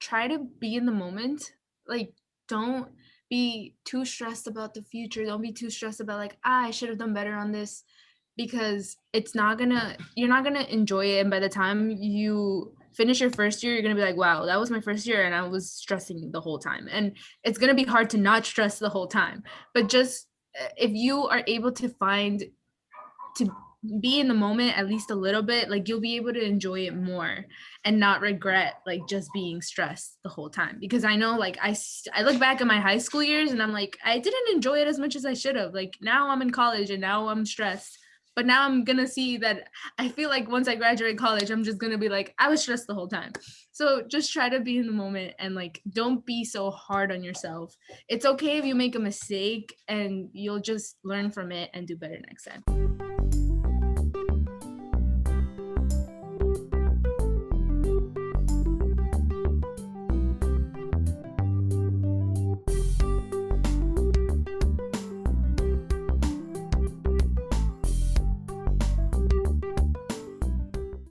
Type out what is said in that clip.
try to be in the moment. Like, don't be too stressed about the future. Don't be too stressed about like, I should have done better on this because you're not gonna enjoy it. And by the time you finish your first year, you're gonna be like, wow, that was my first year and I was stressing the whole time. And it's gonna be hard to not stress the whole time. But just if you are able to find to be in the moment at least a little bit, like you'll be able to enjoy it more and not regret like just being stressed the whole time. Because I know like I look back at my high school years and I'm like, I didn't enjoy it as much as I should have. Like now I'm in college and now I'm stressed. But now I'm gonna see that I feel like once I graduate college, I'm just gonna be like, I was stressed the whole time. So just try to be in the moment and like don't be so hard on yourself. It's okay if you make a mistake and you'll just learn from it and do better next time.